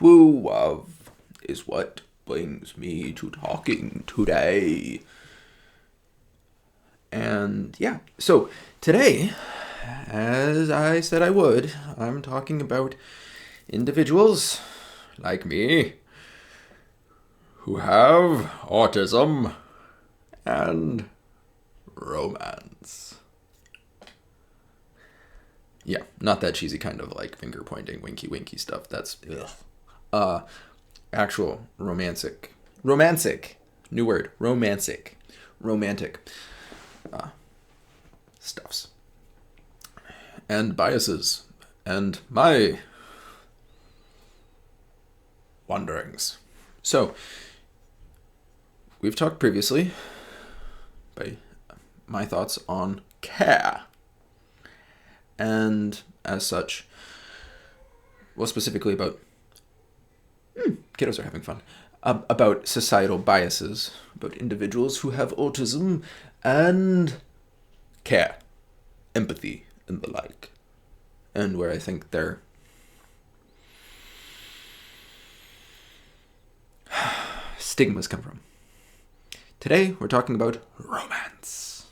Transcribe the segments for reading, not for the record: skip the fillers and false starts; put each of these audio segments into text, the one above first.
true love is what brings me to talking today. And yeah, so today, as I said I would, I'm talking about individuals like me who have autism and romance. Yeah, not that cheesy kind of like finger pointing, winky winky stuff. That's actual romantic, new word, romantic stuffs and biases and my wanderings. So we've talked previously by my thoughts on care. And as such, well, specifically about kiddos are having fun, about societal biases, about individuals who have autism, and care, empathy, and the like. And where I think their stigmas come from. Today, we're talking about romance.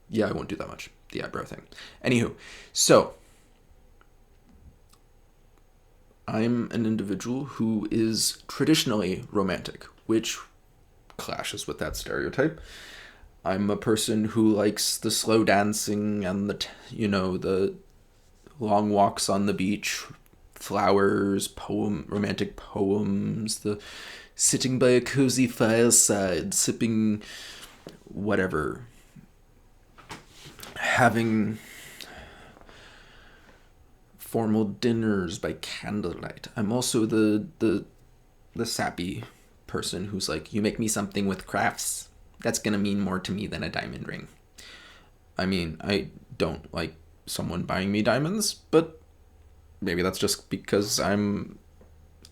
Yeah, I won't do that much. The eyebrow thing. Anywho, so I'm an individual who is traditionally romantic, which clashes with that stereotype. I'm a person who likes the slow dancing and the long walks on the beach, flowers, romantic poems, the sitting by a cozy fireside, sipping whatever, having formal dinners by candlelight. I'm also the sappy person who's like, you make me something with crafts, that's gonna mean more to me than a diamond ring. I mean, I don't like someone buying me diamonds, but maybe that's just because I'm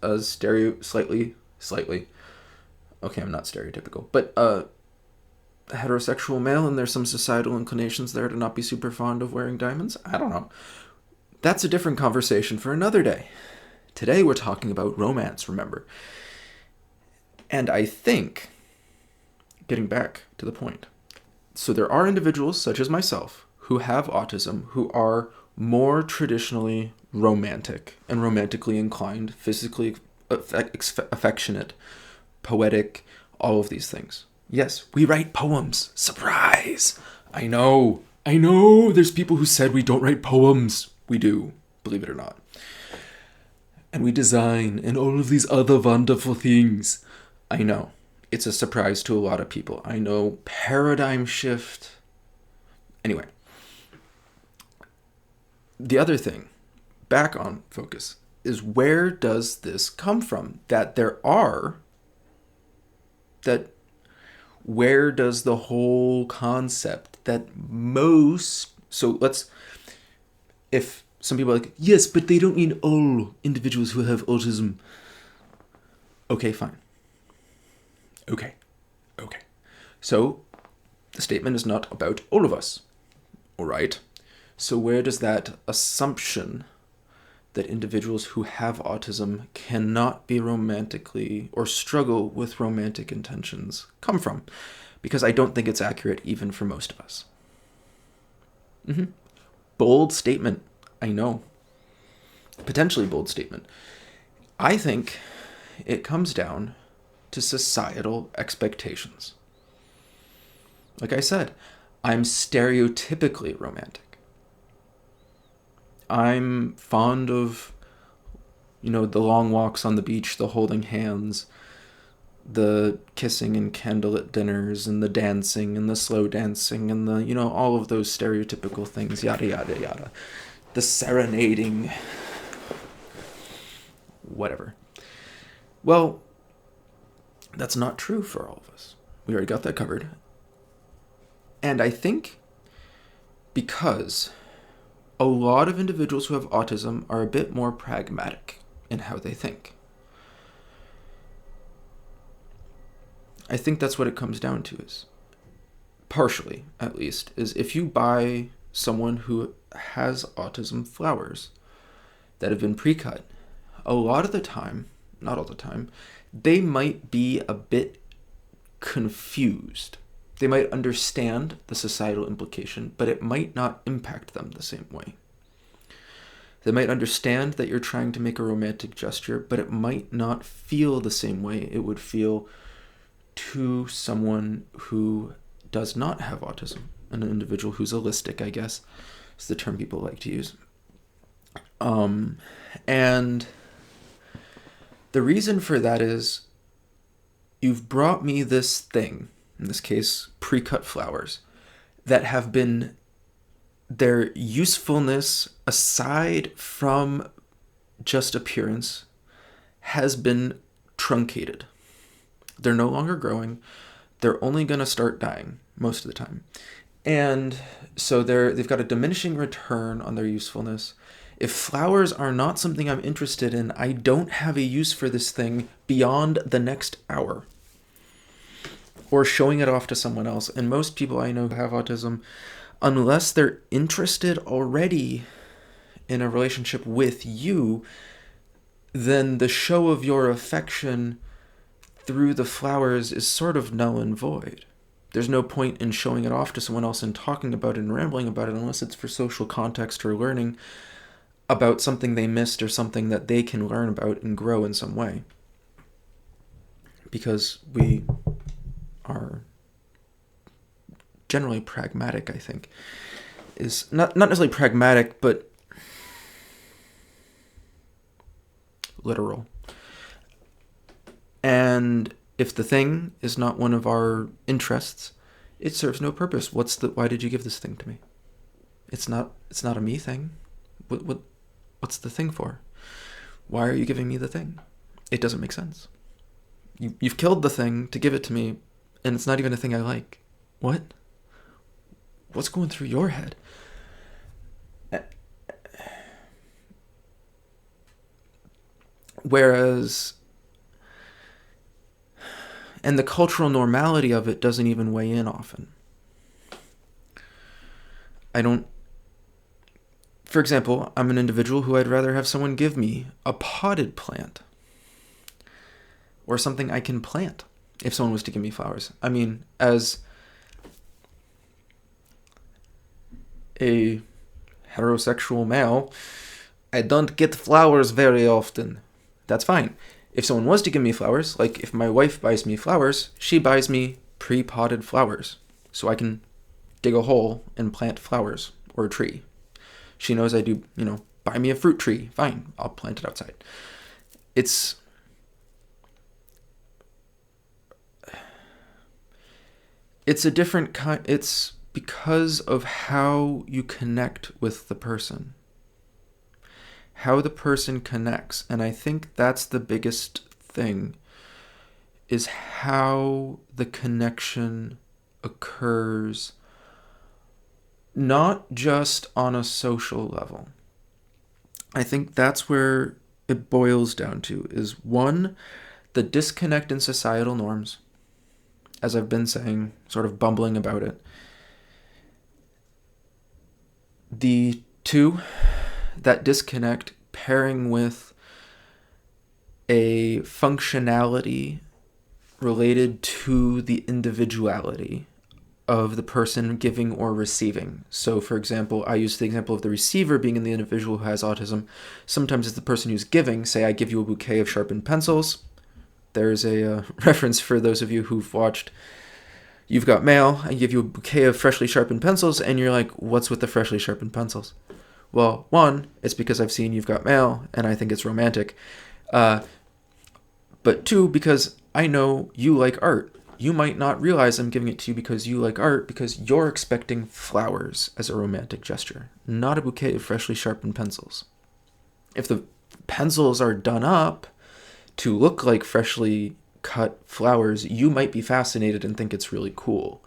a slightly, okay, I'm not stereotypical, but heterosexual male, and there's some societal inclinations there to not be super fond of wearing diamonds. I don't know. That's a different conversation for another day. Today we're talking about romance, remember. And I think, getting back to the point, so there are individuals such as myself who have autism who are more traditionally romantic and romantically inclined, physically affectionate, poetic, all of these things. Yes, we write poems. Surprise! I know. There's people who said we don't write poems. We do, believe it or not. And we design and all of these other wonderful things. I know. It's a surprise to a lot of people. I know. Paradigm shift. Anyway. The other thing, back on focus, is where does this come from? Where does the whole concept if some people are like, yes, but they don't mean all individuals who have autism. Okay, fine. Okay. So, the statement is not about all of us. Alright? So where does that assumption that individuals who have autism cannot be romantically or struggle with romantic intentions come from? Because I don't think it's accurate even for most of us. Bold statement. I know. Potentially bold statement. I think it comes down to societal expectations. Like I said, I'm stereotypically romantic. I'm fond of, the long walks on the beach, the holding hands, the kissing and candlelit dinners, and the dancing and the slow dancing and the, all of those stereotypical things, yada, yada, yada. The serenading, whatever. Well, that's not true for all of us. We already got that covered. And I think because a lot of individuals who have autism are a bit more pragmatic in how they think. I think that's what it comes down to, is partially, at least, is if you buy someone who has autism flowers, that have been pre-cut, a lot of the time, not all the time, they might be a bit confused. They might understand the societal implication, but it might not impact them the same way. They might understand that you're trying to make a romantic gesture, but it might not feel the same way it would feel to someone who does not have autism, an individual who's allistic, I guess, is the term people like to use. And the reason for that is you've brought me this thing, in this case, pre-cut flowers, that have been, their usefulness aside from just appearance has been truncated. They're no longer growing. They're only going to start dying most of the time. And so they've got a diminishing return on their usefulness. If flowers are not something I'm interested in, I don't have a use for this thing beyond the next hour. Or showing it off to someone else. And most people I know who have autism, unless they're interested already in a relationship with you, then the show of your affection through the flowers is sort of null and void. There's no point in showing it off to someone else and talking about it and rambling about it unless it's for social context or learning about something they missed or something that they can learn about and grow in some way. Because we are generally pragmatic, I think. Is not necessarily pragmatic, but literal. And if the thing is not one of our interests, it serves no purpose. Why did you give this thing to me? It's not a me thing. What's the thing for? Why are you giving me the thing? It doesn't make sense. You've killed the thing to give it to me, and it's not even a thing I like. What? What's going through your head? Whereas, and the cultural normality of it doesn't even weigh in often. For example, I'm an individual who I'd rather have someone give me a potted plant or something I can plant if someone was to give me flowers. I mean, as a heterosexual male, I don't get flowers very often. That's fine. If someone was to give me flowers, like if my wife buys me flowers, she buys me pre-potted flowers so I can dig a hole and plant flowers or a tree. She knows I do, buy me a fruit tree. Fine, I'll plant it outside. It's a different kind. It's because of how you connect with the person. How the person connects. And I think that's the biggest thing, is how the connection occurs, not just on a social level. I think that's where it boils down to, is one, the disconnect in societal norms, as I've been saying, sort of bumbling about it. The two, that disconnect pairing with a functionality related to the individuality of the person giving or receiving. So, for example, I use the example of the receiver being in the individual who has autism. Sometimes it's the person who's giving. Say I give you a bouquet of sharpened pencils. There's a reference for those of you who've watched You've Got Mail. I give you a bouquet of freshly sharpened pencils, and you're like, what's with the freshly sharpened pencils? Well, one, it's because I've seen You've Got Mail, and I think it's romantic. But two, because I know you like art. You might not realize I'm giving it to you because you like art, because you're expecting flowers as a romantic gesture, not a bouquet of freshly sharpened pencils. If the pencils are done up to look like freshly cut flowers, you might be fascinated and think it's really cool.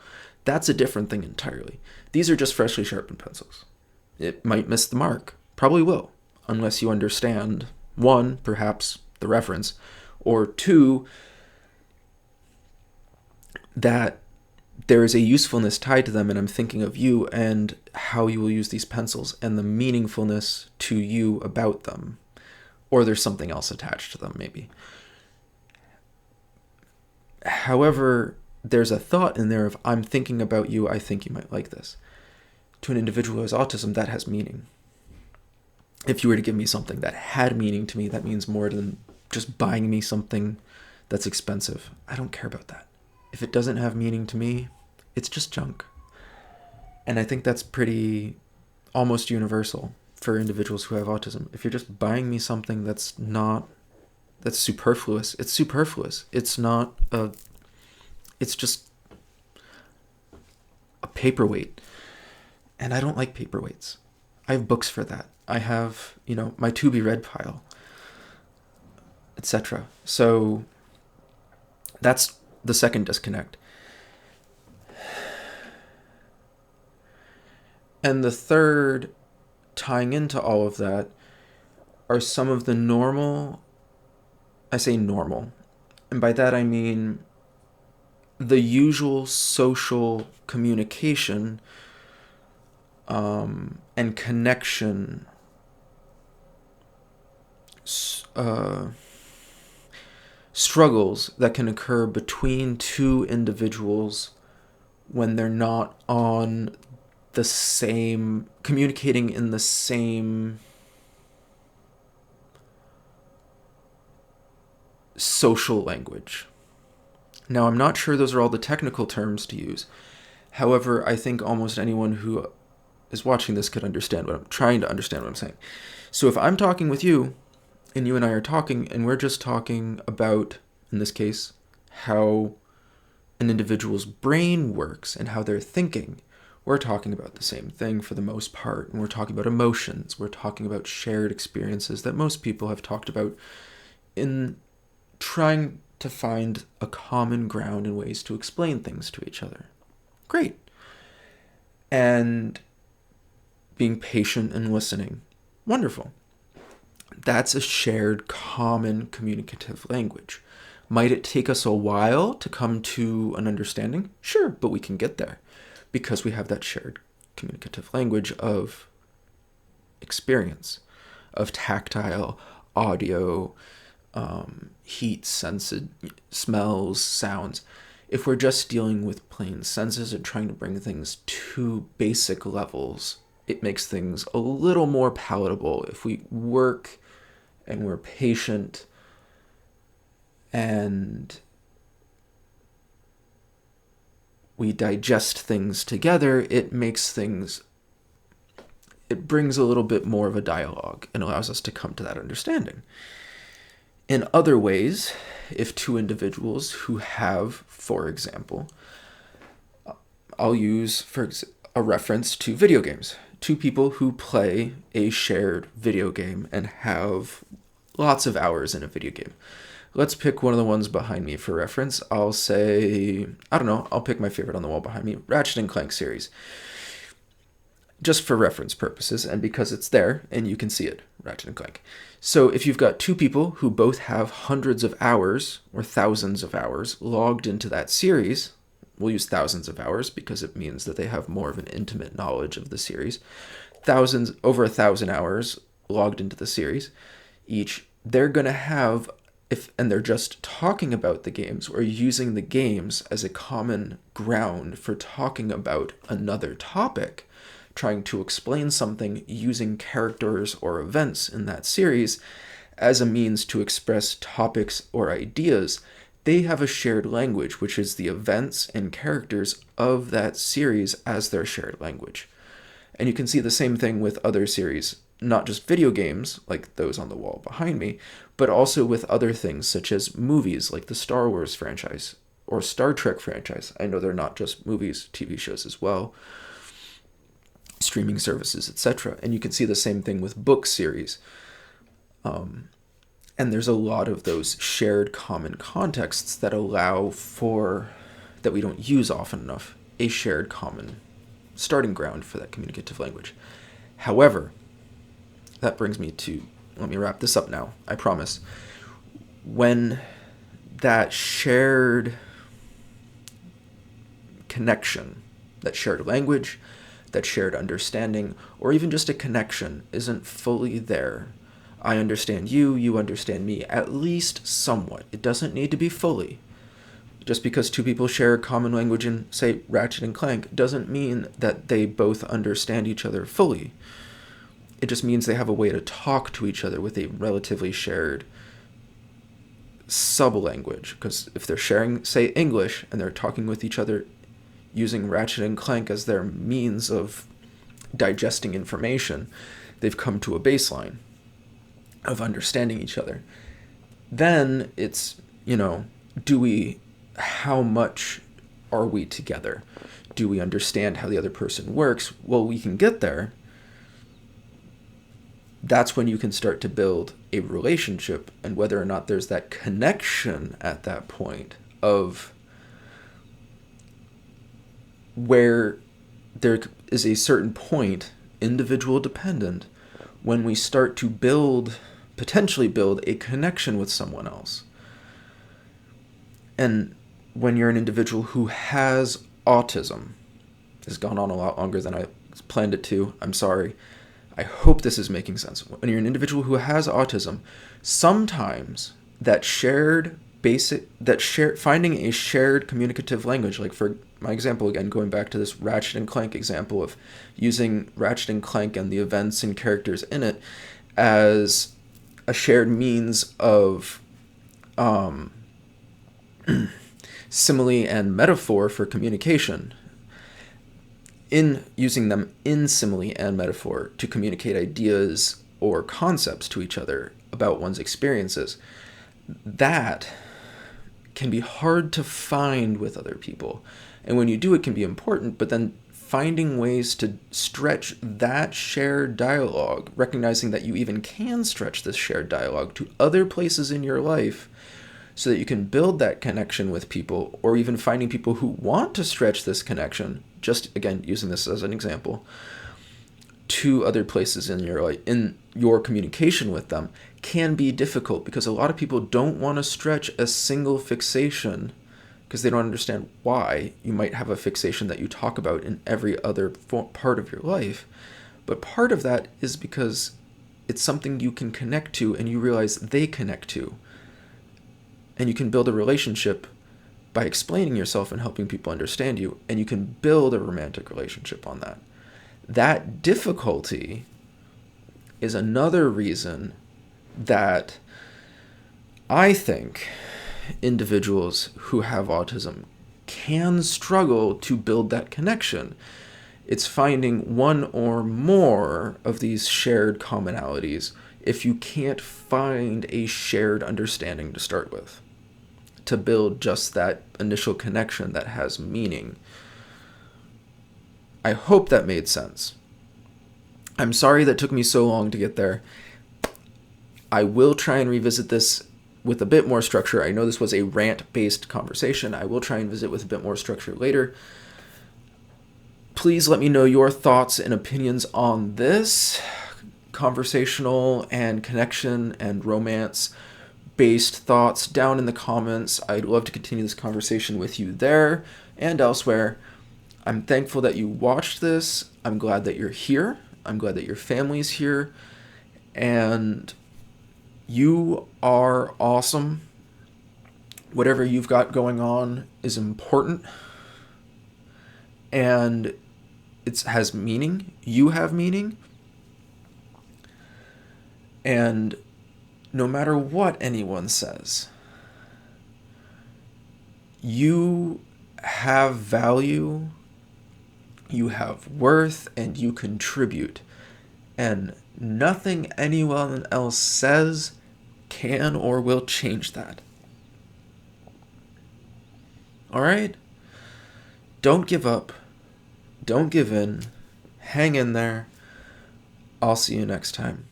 That's a different thing entirely. These are just freshly sharpened pencils. It might miss the mark. Probably will, unless you understand, one, perhaps the reference, or two, that there is a usefulness tied to them, and I'm thinking of you and how you will use these pencils and the meaningfulness to you about them. Or there's something else attached to them, maybe. However, there's a thought in there of, I'm thinking about you, I think you might like this. To an individual who has autism, that has meaning. If you were to give me something that had meaning to me, that means more than just buying me something that's expensive. I don't care about that. If it doesn't have meaning to me, it's just junk. And I think that's pretty almost universal for individuals who have autism. If you're just buying me something that's superfluous, it's superfluous. It's just a paperweight. And I don't like paperweights. I have books for that. I have, my to be read pile, etc. So that's the second disconnect. And the third, tying into all of that, are some of the normal, I say normal, and by that I mean the usual social communication and connection struggles that can occur between two individuals when they're not on the same, communicating in the same social language. Now, I'm not sure those are all the technical terms to use. However, I think almost anyone who is watching this could understand what I'm trying to understand what I'm saying. So if I'm talking with you, and you and I are talking, and we're just talking about, in this case, how an individual's brain works and how they're thinking, we're talking about the same thing for the most part, and we're talking about emotions. We're talking about shared experiences that most people have talked about in trying to find a common ground and ways to explain things to each other. Great. And being patient and listening. Wonderful. That's a shared common communicative language. Might it take us a while to come to an understanding? Sure, but we can get there because we have that shared communicative language of experience, of tactile, audio, heat, smells, sounds. If we're just dealing with plain senses and trying to bring things to basic levels, it makes things a little more palatable if we work and we're patient and we digest things together. It brings a little bit more of a dialogue and allows us to come to that understanding. In other ways, if two individuals who have, for example, I'll use a reference to video games. Two people who play a shared video game and have lots of hours in a video game. Let's pick one of the ones behind me for reference. I'll say, I'll pick my favorite on the wall behind me, Ratchet & Clank series. Just for reference purposes and because it's there and you can see it, Ratchet & Clank. So if you've got two people who both have hundreds of hours or thousands of hours logged into that series, we'll use thousands of hours because it means that they have more of an intimate knowledge of the series. Over 1,000 hours logged into the series each. They're going to have, and they're just talking about the games or using the games as a common ground for talking about another topic, trying to explain something using characters or events in that series as a means to express topics or ideas. They have a shared language, which is the events and characters of that series as their shared language. And you can see the same thing with other series, not just video games like those on the wall behind me, but also with other things such as movies like the Star Wars franchise or Star Trek franchise. I know they're not just movies, TV shows as well, streaming services, etc. And you can see the same thing with book series. And there's a lot of those shared common contexts that allow for, that we don't use often enough, a shared common starting ground for that communicative language. However, that brings me to, let me wrap this up now, I promise. When that shared connection, that shared language, that shared understanding, or even just a connection isn't fully there. I understand you, you understand me, at least somewhat. It doesn't need to be fully. Just because two people share a common language in, say, Ratchet and Clank, doesn't mean that they both understand each other fully. It just means they have a way to talk to each other with a relatively shared sub-language. Because if they're sharing, say, English, and they're talking with each other using Ratchet and Clank as their means of digesting information, they've come to a baseline of understanding each other. Then it's, how much are we together? Do we understand how the other person works? Well, we can get there. That's when you can start to build a relationship, and whether or not there's that connection at that point of where there is a certain point, individual dependent, when we start to potentially build a connection with someone else. And when you're an individual who has autism, this has gone on a lot longer than I planned it to. I'm sorry. I hope this is making sense. When you're an individual who has autism, sometimes finding a shared communicative language, like for my example, again, going back to this Ratchet and Clank example of using Ratchet and Clank and the events and characters in it as a shared means of simile and metaphor for communication, in using them in simile and metaphor to communicate ideas or concepts to each other about one's experiences, that can be hard to find with other people. And when you do, it can be important, but then finding ways to stretch that shared dialogue, recognizing that you even can stretch this shared dialogue to other places in your life so that you can build that connection with people, or even finding people who want to stretch this connection, just again, using this as an example, to other places in your life, in your communication with them, can be difficult because a lot of people don't want to stretch a single fixation because they don't understand why. You might have a fixation that you talk about in every other part of your life, but part of that is because it's something you can connect to and you realize they connect to. And you can build a relationship by explaining yourself and helping people understand you, and you can build a romantic relationship on that. That difficulty is another reason that I think individuals who have autism can struggle to build that connection. It's finding one or more of these shared commonalities if you can't find a shared understanding to start with, to build just that initial connection that has meaning. I hope that made sense. I'm sorry that took me so long to get there. I will try and revisit this with a bit more structure. I know this was a rant-based conversation. I will try and visit with a bit more structure later. Please let me know your thoughts and opinions on this conversational and connection and romance-based thoughts down in the comments. I'd love to continue this conversation with you there and elsewhere. I'm thankful that you watched this. I'm glad that you're here. I'm glad that your family's here. And you are awesome. Whatever you've got going on is important. And it has meaning. You have meaning. And no matter what anyone says, you have value, you have worth, and you contribute. And nothing anyone else says can or will change that. All right? Don't give up. Don't give in. Hang in there. I'll see you next time.